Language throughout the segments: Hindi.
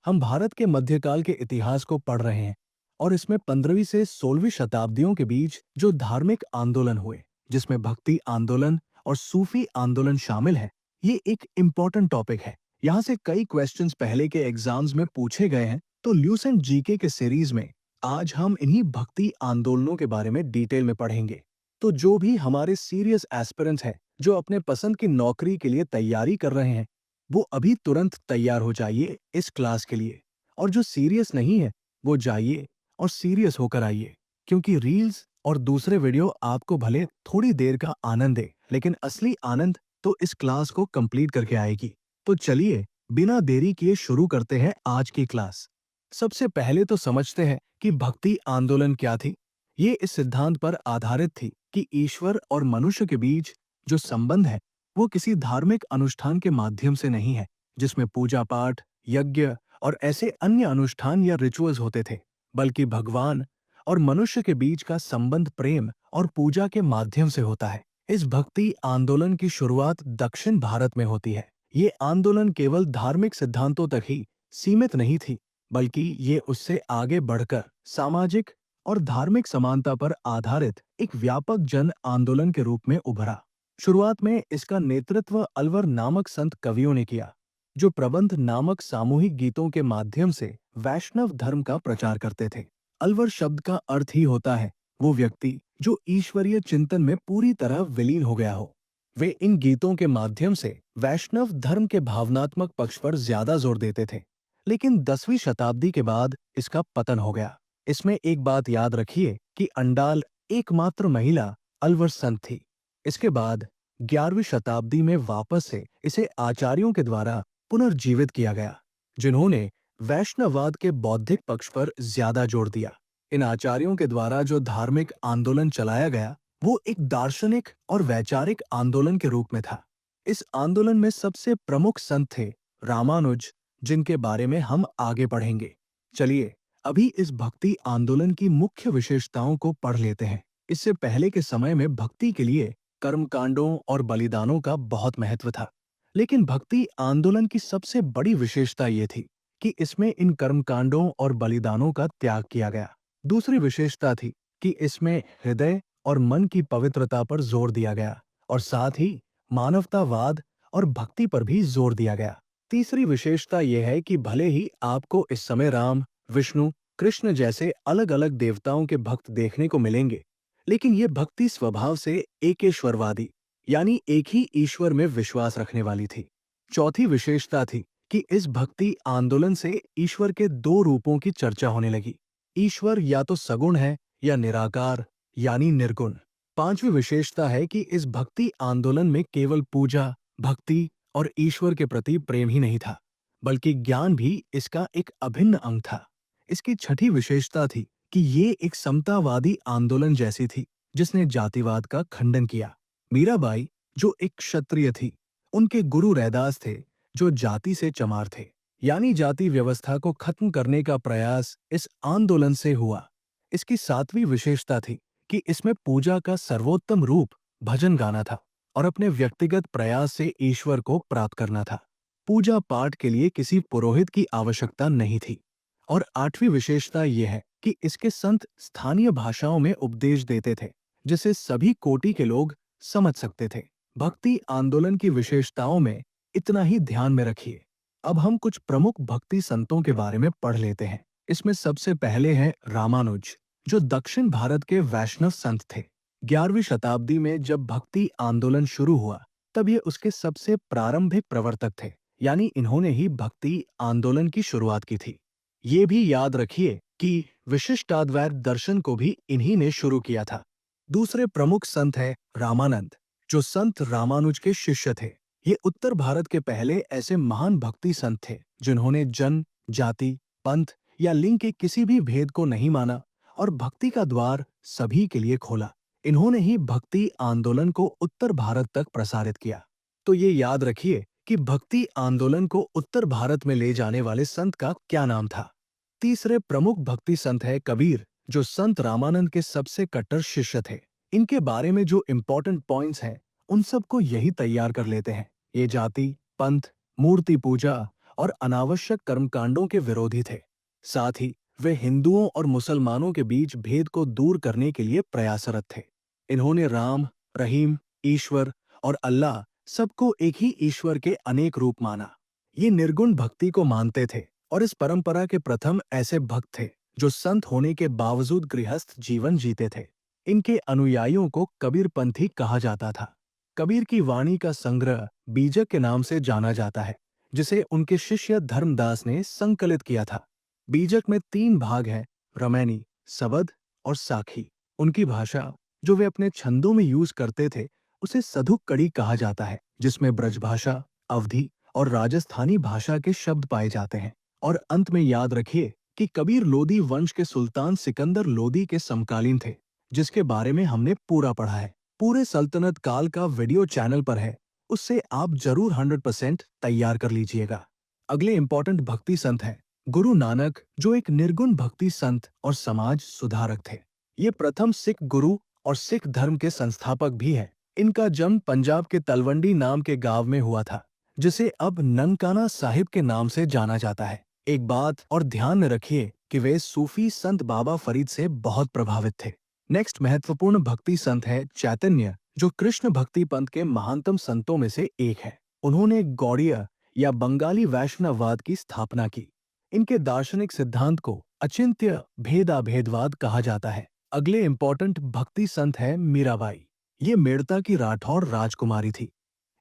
हम भारत के मध्यकाल के इतिहास को पढ़ रहे हैं और इसमें 15वीं से 16वीं शताब्दियों के बीच जो धार्मिक आंदोलन हुए, जिसमें भक्ति आंदोलन और सूफी आंदोलन शामिल है, ये एक इम्पोर्टेंट टॉपिक है। यहाँ से कई क्वेश्चंस पहले के एग्जाम्स में पूछे गए हैं, तो ल्यूसेंट जीके के सीरीज में आज हम इन्हीं भक्ति आंदोलनों के बारे में डिटेल में पढ़ेंगे। तो जो भी हमारे सीरियस एस्पिरेंट्स हैं, जो अपने पसंद की नौकरी के लिए तैयारी कर रहे हैं, वो अभी तुरंत तैयार हो जाइए इस क्लास के लिए। और जो सीरियस नहीं है, वो जाइए और सीरियस होकर आइए, क्योंकि रील्स और दूसरे वीडियो आपको भले थोड़ी देर का आनंद दे, लेकिन असली आनंद तो इस क्लास को कंप्लीट करके आएगी। तो चलिए बिना देरी किए शुरू करते हैं आज की क्लास। सबसे पहले तो समझते हैं कि भक्ति आंदोलन क्या थी। ये इस सिद्धांत पर आधारित थी कि ईश्वर और मनुष्य के बीच जो संबंध है, वो किसी धार्मिक अनुष्ठान के माध्यम से नहीं है, जिसमें पूजा पाठ, यज्ञ और ऐसे अन्य अनुष्ठान या रिचुअल्स होते थे, बल्कि भगवान और मनुष्य के बीच का संबंध प्रेम और पूजा के माध्यम से होता है। इस भक्ति आंदोलन की शुरुआत दक्षिण भारत में होती है। ये आंदोलन केवल धार्मिक सिद्धांतों तक ही सीमित नहीं थी, बल्कि ये उससे आगे बढ़कर सामाजिक और धार्मिक समानता पर आधारित एक व्यापक जन आंदोलन के रूप में उभरा। शुरुआत में इसका नेतृत्व अलवर नामक संत कवियों ने किया, जो प्रबंध नामक सामूहिक गीतों के माध्यम से वैष्णव धर्म का प्रचार करते थे। अलवर शब्द का अर्थ ही होता है वो व्यक्ति जो ईश्वरीय चिंतन में पूरी तरह विलीन हो गया हो। वे इन गीतों के माध्यम से वैष्णव धर्म के भावनात्मक पक्ष पर ज्यादा जोर देते थे। लेकिन 10वीं शताब्दी के बाद इसका पतन हो गया। इसमें एक बात याद रखिए कि अंडाल एकमात्र महिला अलवर संत थी। इसके बाद 11वीं शताब्दी में वापस से इसे आचार्यों के द्वारा पुनर्जीवित किया गया, जिन्होंने वैष्णववाद के बौद्धिक पक्ष पर ज्यादा जोर दिया। इन आचार्यों के द्वारा जो धार्मिक आंदोलन चलाया गया, वो एक दार्शनिक और वैचारिक आंदोलन के रूप में था। इस आंदोलन में सबसे प्रमुख संत थे रामानुज, जिनके बारे में हम आगे पढ़ेंगे। चलिए अभी इस भक्ति आंदोलन की मुख्य विशेषताओं को पढ़ लेते हैं। इससे पहले के समय में भक्ति के लिए कर्मकांडों और बलिदानों का बहुत महत्व था, लेकिन भक्ति आंदोलन की सबसे बड़ी विशेषता ये थी कि इसमें इन कर्मकांडों और बलिदानों का त्याग किया गया। दूसरी विशेषता थी कि इसमें हृदय और मन की पवित्रता पर जोर दिया गया और साथ ही मानवतावाद और भक्ति पर भी जोर दिया गया। तीसरी विशेषता यह है कि भले ही आपको इस समय राम, विष्णु, कृष्ण जैसे अलग-अलग देवताओं के भक्त देखने को मिलेंगे, लेकिन ये भक्ति स्वभाव से एकेश्वरवादी, यानी एक ही ईश्वर में विश्वास रखने वाली थी। चौथी विशेषता थी कि इस भक्ति आंदोलन से ईश्वर के दो रूपों की चर्चा होने लगी। ईश्वर या तो सगुण है या निराकार, यानी निर्गुण। पांचवी विशेषता है कि इस भक्ति आंदोलन में केवल पूजा, भक्ति और ईश्वर के प्रति प्रेम ही नहीं था, बल्कि ज्ञान भी इसका एक अभिन्न अंग था। इसकी छठी विशेषता थी कि ये एक समतावादी आंदोलन जैसी थी, जिसने जातिवाद का खंडन किया। मीराबाई, जो एक क्षत्रिय थी, उनके गुरु रैदास थे, जो जाति से चमार थे, यानी जाति व्यवस्था को खत्म करने का प्रयास इस आंदोलन से हुआ। इसकी सातवीं विशेषता थी कि इसमें पूजा का सर्वोत्तम रूप भजन गाना था और अपने व्यक्तिगत प्रयास से ईश्वर को प्राप्त करना था। पूजा पाठ के लिए किसी पुरोहित की आवश्यकता नहीं थी। और आठवीं विशेषता यह है कि इसके संत स्थानीय भाषाओं में उपदेश देते थे, जिसे सभी कोटि के लोग समझ सकते थे। भक्ति आंदोलन की विशेषताओं में इतना ही ध्यान में रखिए। अब हम कुछ प्रमुख भक्ति संतों के बारे में पढ़ लेते हैं। इसमें सबसे पहले हैं रामानुज, जो दक्षिण भारत के वैष्णव संत थे। 11वीं शताब्दी में जब भक्ति आंदोलन शुरू हुआ, तब ये उसके सबसे प्रारंभिक प्रवर्तक थे, यानी इन्होंने ही भक्ति आंदोलन की शुरुआत की थी। ये भी याद रखिए कि विशिष्टाद्वैत दर्शन को भी इन्हीं ने शुरू किया था। दूसरे प्रमुख संत हैं रामानंद, जो संत रामानुज के शिष्य थे। ये उत्तर भारत के पहले ऐसे महान भक्ति संत थे, जिन्होंने जन, जाति, पंथ या लिंग के किसी भी भेद को नहीं माना और भक्ति का द्वार सभी के लिए खोला। इन्होंने ही भक्ति आंदोलन को उत्तर भारत तक प्रसारित किया। तो ये याद रखिए कि भक्ति आंदोलन को उत्तर भारत में ले जाने वाले संत का क्या नाम था। तीसरे प्रमुख भक्ति संत है कबीर, जो संत रामानंद के सबसे कट्टर शिष्य थे। इनके बारे में जो इम्पोर्टेंट पॉइंट्स हैं, उन सबको यही तैयार कर लेते हैं। ये जाति, पंथ, मूर्ति पूजा और अनावश्यक कर्मकांडों के विरोधी थे। साथ ही वे हिंदुओं और मुसलमानों के बीच भेद को दूर करने के लिए प्रयासरत थे। इन्होंने राम, रहीम, ईश्वर और अल्लाह सबको एक ही ईश्वर के अनेक रूप माना। ये निर्गुण भक्ति को मानते थे और इस परंपरा के प्रथम ऐसे भक्त थे जो संत होने के बावजूद गृहस्थ जीवन जीते थे। इनके अनुयायियों को कबीरपंथी कहा जाता था। कबीर की वाणी का संग्रह बीजक के नाम से जाना जाता है, जिसे उनके शिष्य धर्मदास ने संकलित किया था। बीजक में 3 भाग हैं: रमैनी, सबद और साखी। उनकी भाषा, जो वे अपने छंदों में यूज करते थे, उसे सधुक्कड़ी कहा जाता है, जिसमें ब्रजभाषा, अवधी और राजस्थानी भाषा के शब्द पाए जाते हैं। और अंत में याद रखिए कि कबीर लोदी वंश के सुल्तान सिकंदर लोदी के समकालीन थे, जिसके बारे में हमने पूरा पढ़ा है। पूरे सल्तनत काल का वीडियो चैनल पर है, उससे आप जरूर 100% तैयार कर लीजिएगा। अगले इंपॉर्टेंट भक्ति संत हैं गुरु नानक, जो एक निर्गुण भक्ति संत और समाज सुधारक थे। ये प्रथम सिख गुरु और सिख धर्म के संस्थापक भी हैं। इनका जन्म पंजाब के तलवंडी नाम के गांव में हुआ था, जिसे अब ननकाना साहिब के नाम से जाना जाता है। एक बात और ध्यान में रखिए कि वे सूफी संत बाबा फरीद से बहुत प्रभावित थे। नेक्स्ट महत्वपूर्ण भक्ति संत है चैतन्य, जो कृष्ण भक्ति पंथ के महानतम संतों में से एक है। उन्होंने गौड़ीय या बंगाली वैष्णववाद की स्थापना की। इनके दार्शनिक सिद्धांत को अचिंत्य भेदाभेदवाद कहा जाता है। अगले इंपॉर्टेंट भक्ति संत है मीराबाई। ये मेड़ता की राठौर राजकुमारी थी।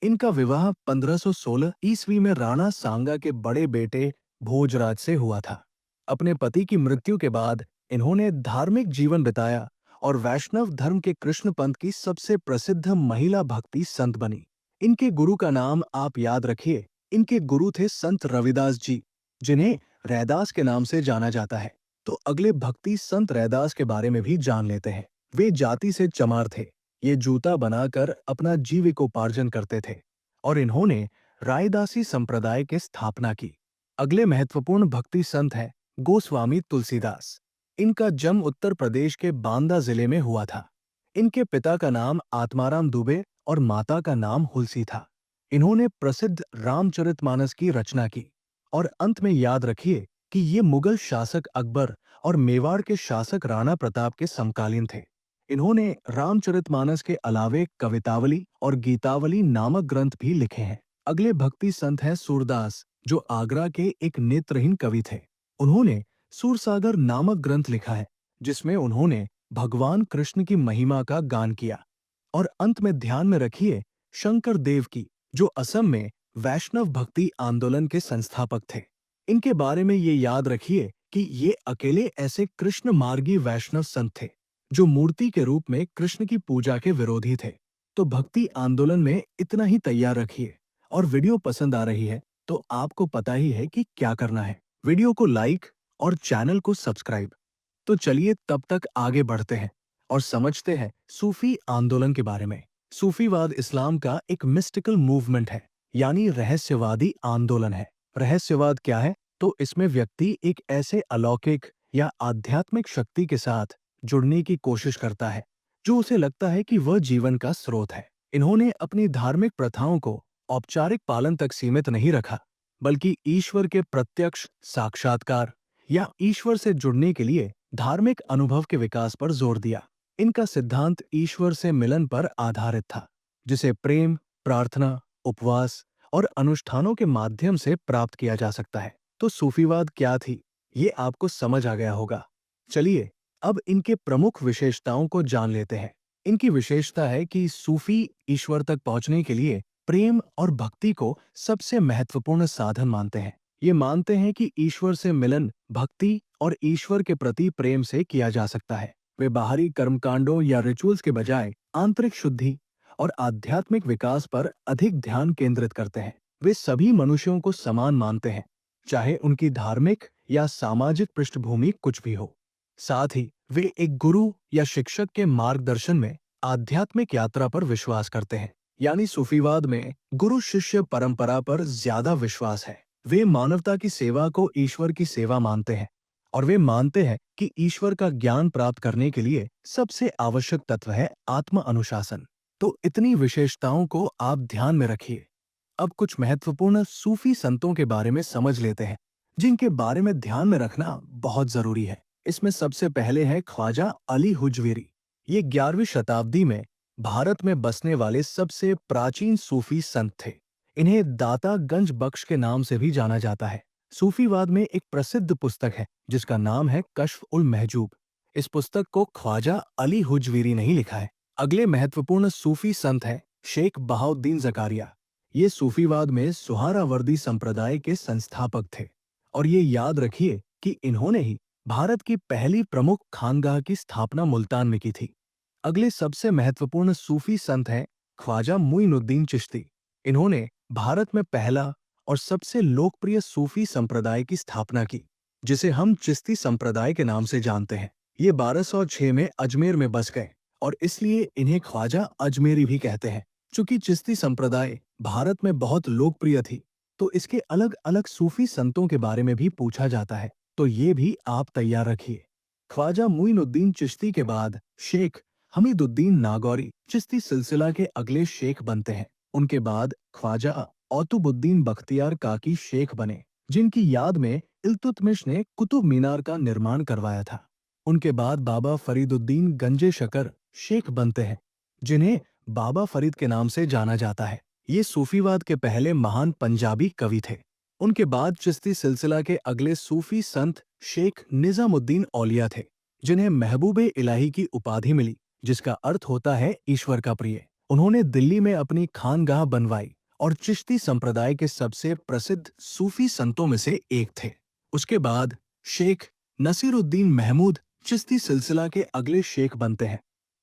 इनका विवाह 1516 ईस्वी में राणा सांगा के बड़े बेटे भोजराज से हुआ था। अपने पति की मृत्यु के बाद इन्होंने धार्मिक जीवन बिताया और वैष्णव धर्म के कृष्ण पंथ की सबसे प्रसिद्ध महिला भक्ति संत बनी। इनके गुरु का नाम आप याद रखिए। इनके गुरु थे संत रविदास जी, जिन्हें रैदास के नाम से जाना जाता है। तो अगले भक्ति संत रैदास के बारे में भी जान लेते हैं। वे जाति से चमार थे। ये जूता बनाकर अपना जीविकोपार्जन करते थे और इन्होंने रायदासी संप्रदाय की स्थापना की। अगले महत्वपूर्ण भक्ति संत हैं गोस्वामी तुलसीदास। इनका जन्म उत्तर प्रदेश के बांदा जिले में हुआ था। इनके पिता का नाम आत्माराम दुबे और माता का नाम हुलसी था। इन्होंने प्रसिद्ध रामचरितमानस की रचना की। और अंत में याद रखिए कि ये मुगल शासक अकबर और मेवाड़ के शासक राणा प्रताप के समकालीन थे। इन्होंने रामचरितमानस के अलावे कवितावली और गीतावली नामक ग्रंथ भी लिखे हैं। अगले भक्ति संत हैं सूरदास, जो आगरा के एक नेत्रहीन कवि थे। उन्होंने सूरसागर नामक ग्रंथ लिखा है, जिसमें उन्होंने भगवान कृष्ण की महिमा का गान किया। और अंत में ध्यान में रखिए शंकर देव की, जो असम में वैष्णव भक्ति आंदोलन के संस्थापक थे। इनके बारे में ये याद रखिए कि ये अकेले ऐसे कृष्ण मार्गी वैष्णव संत थे जो मूर्ति के रूप में कृष्ण की पूजा के विरोधी थे। तो भक्ति आंदोलन में इतना ही तैयार रखिए। और वीडियो पसंद आ रही है तो आपको पता ही है कि क्या करना है। वीडियो को लाइक और चैनल को सब्सक्राइब। तो चलिए तब तक आगे बढ़ते हैं और समझते हैं सूफी आंदोलन के बारे में। सूफीवाद इस्लाम का एक मिस्टिकल मूवमेंट है, यानी रहस्यवादी आंदोलन है। रहस्यवाद क्या है? तो इसमें व्यक्ति एक ऐसे अलौकिक या आध्यात्मिक शक्ति के साथ जुड़ने की कोशिश करता है जो उसे लगता है कि वह जीवन का स्रोत है। इन्होंने अपनी धार्मिक प्रथाओं को औपचारिक पालन तक सीमित नहीं रखा, बल्कि ईश्वर के प्रत्यक्ष साक्षात्कार या ईश्वर से जुड़ने के लिए धार्मिक अनुभव के विकास पर जोर दिया। इनका सिद्धांत ईश्वर से मिलन पर आधारित था, जिसे प्रेम, प्रार्थना, उपवास और अनुष्ठानों के माध्यम से प्राप्त किया जा सकता है। तो सूफीवाद क्या थी, ये आपको समझ आ गया होगा। चलिए अब इनके प्रमुख विशेषताओं को जान लेते हैं। इनकी विशेषता है कि सूफी ईश्वर तक पहुंचने के लिए प्रेम और भक्ति को सबसे महत्वपूर्ण साधन मानते हैं। ये मानते हैं कि ईश्वर से मिलन भक्ति और ईश्वर के प्रति प्रेम से किया जा सकता है। वे बाहरी कर्मकांडों या रिचुअल्स के बजाय आंतरिक शुद्धि और आध्यात्मिक विकास पर अधिक ध्यान केंद्रित करते हैं। वे सभी मनुष्यों को समान मानते हैं, चाहे उनकी धार्मिक या सामाजिक पृष्ठभूमि कुछ भी हो। साथ ही वे एक गुरु या शिक्षक के मार्गदर्शन में आध्यात्मिक यात्रा पर विश्वास करते हैं, यानी सूफीवाद में गुरु शिष्य परंपरा पर ज्यादा विश्वास है। वे मानवता की सेवा को ईश्वर की सेवा मानते हैं और वे मानते हैं कि ईश्वर का ज्ञान प्राप्त करने के लिए सबसे आवश्यक तत्व है आत्म अनुशासन। तो इतनी विशेषताओं को आप ध्यान में रखिए। अब कुछ महत्वपूर्ण सूफी संतों के बारे में समझ लेते हैं, जिनके बारे में ध्यान में रखना बहुत जरूरी है। इसमें सबसे पहले है ख्वाजा अली हुजवेरी। ये 11वीं शताब्दी में भारत में बसने वाले सबसे प्राचीन सूफी संत थे। इन्हें दाता गंज बख्श के नाम से भी जाना जाता है। सूफीवाद में एक प्रसिद्ध पुस्तक है जिसका नाम है कश्फ उल महजूब। इस पुस्तक को ख्वाजा अली हुजवेरी ने ही लिखा है। अगले महत्वपूर्ण सूफी संत है शेख बहाउद्दीन जकारिया। ये सूफीवाद में सुहरावर्दी संप्रदाय के संस्थापक थे और ये याद रखिए कि इन्होंने ही भारत की पहली प्रमुख खानगाह की स्थापना मुल्तान में की थी। अगले सबसे महत्वपूर्ण सूफी संत हैं ख्वाजा मुइनुद्दीन चिश्ती। इन्होंने भारत में पहला और सबसे लोकप्रिय सूफी संप्रदाय की स्थापना की, जिसे हम चिश्ती संप्रदाय के नाम से जानते हैं। ये 1206 में अजमेर में बस गए और इसलिए इन्हें ख्वाजा अजमेरी भी कहते हैं। चूंकि चिश्ती संप्रदाय भारत में बहुत लोकप्रिय थी, तो इसके अलग अलग सूफी संतों के बारे में भी पूछा जाता है, तो ये भी आप तैयार रखिए। ख्वाजा मुइनुद्दीन चिश्ती के बाद शेख हमीदुद्दीन नागौरी चिश्ती सिलसिला के अगले शेख बनते हैं। उनके बाद ख्वाजा औतुबुद्दीन बख्तियार काकी शेख बने, जिनकी याद में इल्तुतमिश ने कुतुब मीनार का निर्माण करवाया था। उनके बाद बाबा फरीदुद्दीन गंजे शकर शेख बनते हैं, जिन्हें बाबा फरीद के नाम से जाना जाता है। ये सूफीवाद के पहले महान पंजाबी कवि थे। उनके बाद चिश्ती सिलसिला के अगले सूफी संत शेख निजामुद्दीन औलिया थे, जिन्हें महबूबे इलाही की उपाधि मिली, जिसका अर्थ होता है ईश्वर का प्रिय। उन्होंने दिल्ली में अपनी खानगाह बनवाई और चिश्ती संप्रदाय के सबसे प्रसिद्ध सूफी संतों में से एक थे। उसके बाद शेख नसीरुद्दीन महमूद चिश्ती सिलसिला के अगले शेख बनते हैं,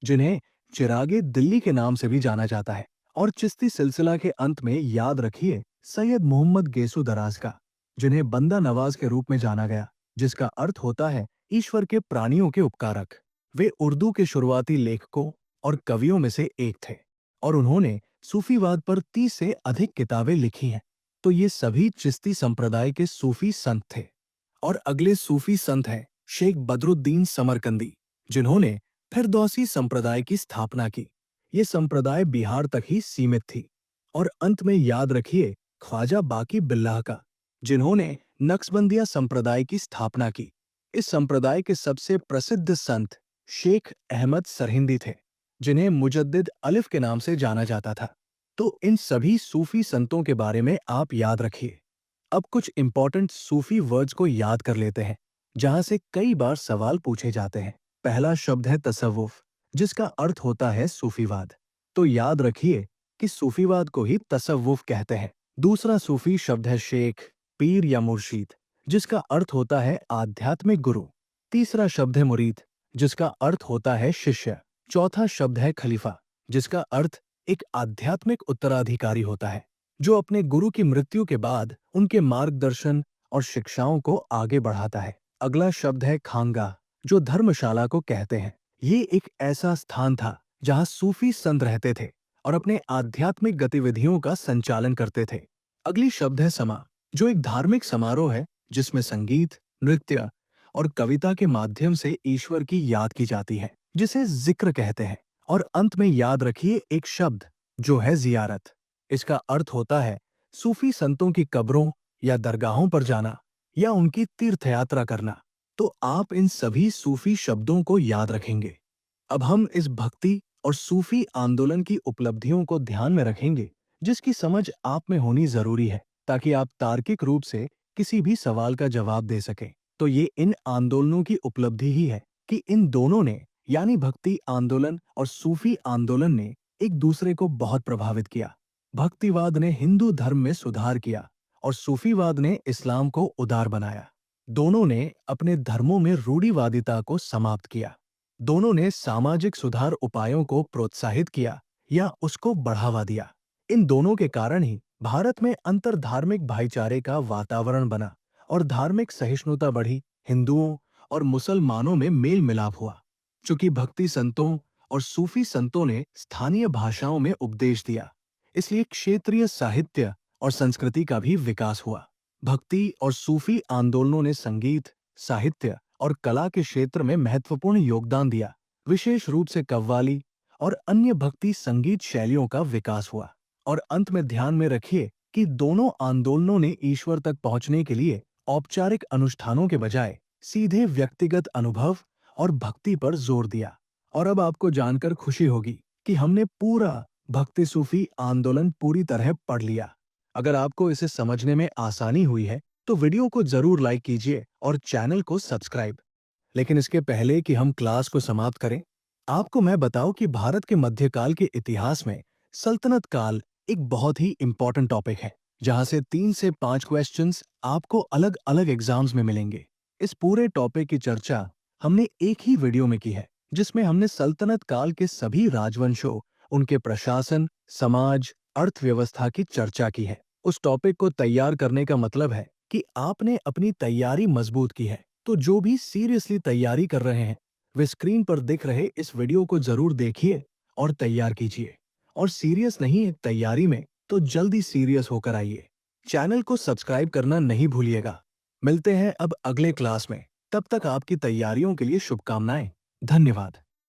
जिन्हें चिरागे दिल्ली के नाम से भी जाना जाता है। और चिश्ती सिलसिला के अंत में याद रखिए सैयद मोहम्मद गेसु दराज का, जिन्हें बंदा नवाज के रूप में जाना गया, जिसका अर्थ होता है ईश्वर के प्राणियों के उपकारक। वे उर्दू के शुरुआती लेखकों और कवियों में से एक थे और उन्होंने सूफीवाद पर 30 से अधिक किताबें लिखी हैं। तो ये सभी चिश्ती संप्रदाय के सूफी संत थे। और अगले सूफी संत हैं शेख बदरुद्दीन समरकंदी, जिन्होंने फिरदौसी संप्रदाय की स्थापना की। ये संप्रदाय बिहार तक ही सीमित थी। और अंत में याद रखिए ख्वाजा बाकी बिल्लाह का, जिन्होंने नक्शबंदिया संप्रदाय की स्थापना की। इस संप्रदाय के सबसे प्रसिद्ध संत शेख अहमद सरहिंदी थे, जिन्हें मुजद्दिद अलिफ के नाम से जाना जाता था। तो इन सभी सूफी संतों के बारे में आप याद रखिए। अब कुछ इंपॉर्टेंट सूफी वर्ड्स को याद कर लेते हैं, जहां से कई बार सवाल पूछे जाते हैं। पहला शब्द है तसव्वुफ, जिसका अर्थ होता है सूफीवाद। तो याद रखिए कि सूफीवाद को ही तसव्वुफ कहते हैं। दूसरा सूफी शब्द है शेख, पीर या मुर्शीद, जिसका अर्थ होता है आध्यात्मिक गुरु। तीसरा शब्द है मुरीद, जिसका अर्थ होता है शिष्य। चौथा शब्द है खलीफा, जिसका अर्थ एक आध्यात्मिक उत्तराधिकारी होता है, जो अपने गुरु की मृत्यु के बाद उनके मार्गदर्शन और शिक्षाओं को आगे बढ़ाता है। अगला शब्द है खानगाह, जो धर्मशाला को कहते हैं। ये एक ऐसा स्थान था जहां सूफी संत रहते थे और अपने आध्यात्मिक गतिविधियों का संचालन करते थे। अगली शब्द है समा, जो एक धार्मिक समारोह है जिसमें संगीत, नृत्य और कविता के माध्यम से ईश्वर की याद की जाती है, जिसे जिक्र कहते हैं। और अंत में याद रखिए एक शब्द जो है जियारत। इसका अर्थ होता है सूफी संतों की कब्रों या दरगाहों पर जाना या उनकी तीर्थयात्रा करना। तो आप इन सभी सूफी शब्दों को याद रखेंगे। अब हम इस भक्ति और सूफी आंदोलन की उपलब्धियों को ध्यान में रखेंगे, जिसकी समझ आप में होनी जरूरी है, ताकि आप तार्किक रूप से किसी भी सवाल का जवाब दे सकें। तो ये इन आंदोलनों की उपलब्धि ही है कि इन दोनों ने, यानी भक्ति आंदोलन और सूफी आंदोलन ने, एक दूसरे को बहुत प्रभावित किया। भक्तिवाद ने हिंदू धर्म में सुधार किया और सूफीवाद ने इस्लाम को उदार बनाया। दोनों ने अपने धर्मों में रूढ़िवादिता को समाप्त किया। दोनों ने सामाजिक सुधार उपायों को प्रोत्साहित किया या उसको बढ़ावा दिया। इन दोनों के कारण ही भारत में अंतरधार्मिक भाईचारे का वातावरण बना और धार्मिक सहिष्णुता बढ़ी। हिंदुओं और मुसलमानों में मेल मिलाप हुआ। चूंकि भक्ति संतों और सूफी संतों ने स्थानीय भाषाओं में उपदेश दिया, इसलिए क्षेत्रीय साहित्य और संस्कृति का भी विकास हुआ। भक्ति और सूफी आंदोलनों ने संगीत, साहित्य और कला के क्षेत्र में महत्वपूर्ण योगदान दिया। विशेष रूप से कव्वाली और अन्य भक्ति संगीत शैलियों का विकास हुआ। और अंत में ध्यान में रखिए कि दोनों आंदोलनों ने ईश्वर तक पहुंचने के लिए औपचारिक अनुष्ठानों के बजाय सीधे व्यक्तिगत अनुभव और भक्ति पर जोर दिया। और अब आपको जानकर खुशी होगी कि हमने पूरा भक्ति सूफी आंदोलन पूरी तरह पढ़ लिया। अगर आपको इसे समझने में आसानी हुई है तो वीडियो को जरूर लाइक कीजिए और चैनल को सब्सक्राइब। लेकिन इसके पहले कि हम क्लास को समाप्त करें, आपको मैं बताऊं कि भारत के मध्यकाल के इतिहास में सल्तनत काल एक बहुत ही इंपॉर्टेंट टॉपिक है, जहां से 3 से 5 क्वेश्चंस आपको अलग अलग एग्जाम्स में मिलेंगे। इस पूरे टॉपिक की चर्चा हमने एक ही वीडियो में की है, जिसमें हमने सल्तनत काल के सभी राजवंशों, उनके प्रशासन, समाज, अर्थव्यवस्था की चर्चा की है। उस टॉपिक को तैयार करने का मतलब है कि आपने अपनी तैयारी मजबूत की है। तो जो भी सीरियसली तैयारी कर रहे हैं, वे स्क्रीन पर दिख रहे इस वीडियो को जरूर देखिए और तैयार कीजिए। और सीरियस नहीं है तैयारी में, तो जल्दी सीरियस होकर आइए। चैनल को सब्सक्राइब करना नहीं भूलिएगा। मिलते हैं अब अगले क्लास में। तब तक आपकी तैयारियों के लिए शुभकामनाएं। धन्यवाद।